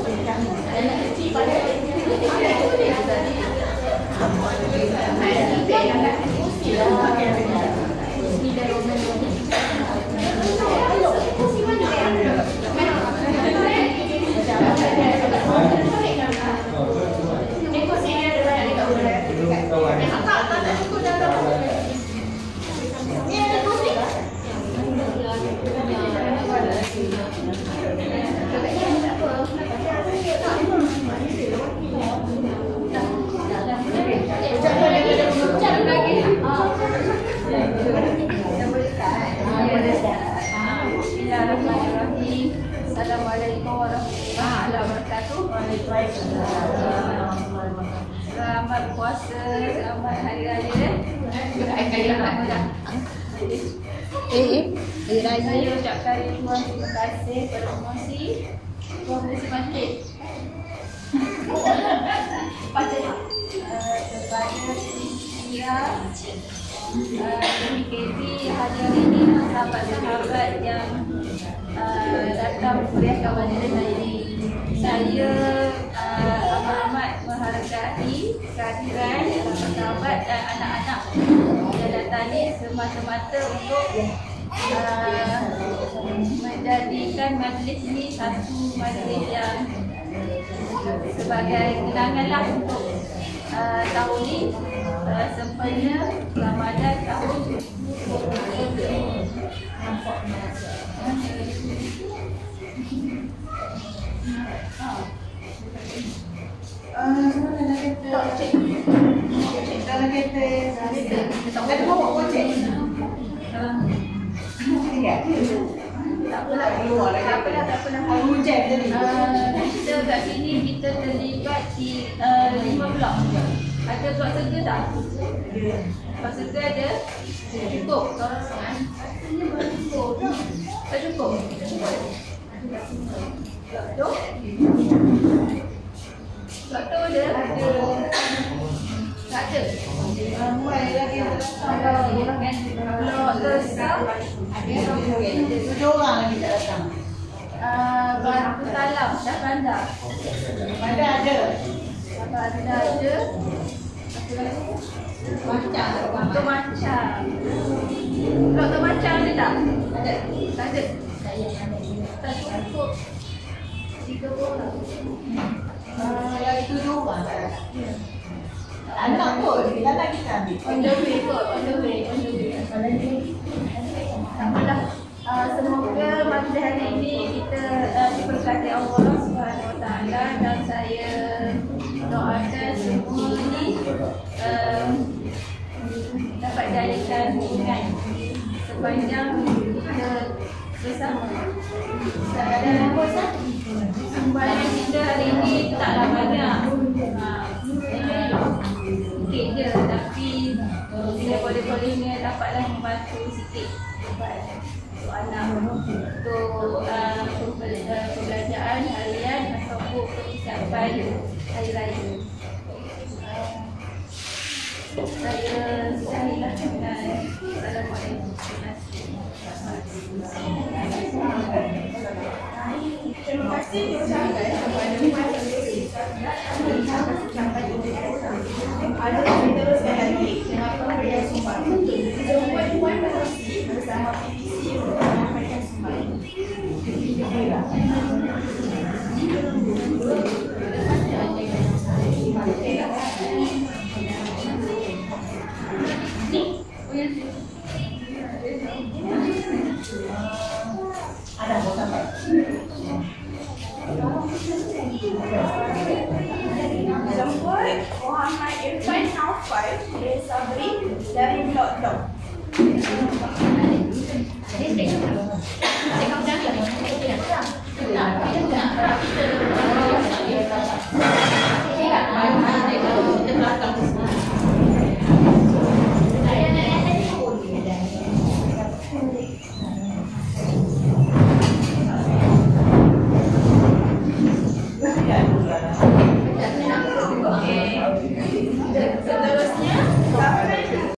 Bismillahirrahmanirrahim. Assalamualaikum warahmatullahi wabarakatuh. Selamat puasa, selamat hari raya. Saya ucapkan ribuan terima kasih kepada promosi. Promosi masjid. Kepada Sia KV hari ini, sahabat-sahabat yang datang meriahkan majlis hari ini. Saya amat menghargai kehadiran sahabat dan anak-anak yang datang ini semata-mata untuk menjadikan majlis ini satu majlis yang sebagai kenanganlah untuk tahun ini sempena Ramadan tahun 2020. Kita kat sini kita terlibat di 5 blok. Ada blok Sega tak? Blok Sega ada? Cukup? Tak cukup? Blok tu? Blok tu ada? Tak ada? Blok Tersam ada 7 orang lagi tak datang. Batu Talam, Dah Bandar. Bandar ada? Bandar ada. Macam Tok Macam. Tok Macam ada tak? Ada. Tak ada. Tak cukup 3 orang. Yang itu 2 orang. Anak kot, kita lagi tak ambil. On the way kot, on the way. Semoga majlis hari ini kita diberkati Allah Subhanahu Wa Taala, dan saya doakan semua ini dapat jadikan ingat sepanjang kita bersama. Dan sumbangan kita hari ini taklah banyak, sikit je, tapi bila boleh-bolehnya dapatlah membantu sikit untuk anak, untuk pembelajaran harian ataupun persiapan hari raya. Saya sudahilah dengan Assalamualaikum. Terima kasih diucapkan kepada ada diteruskan lagi dengan pemberian sumbangan. Perempuan menerusi bersama PPC untuk menyampaikan sumbangan. Ada sampai. Jemput Muhammad Irfan Naufal bin Sabri dari Blok Dok.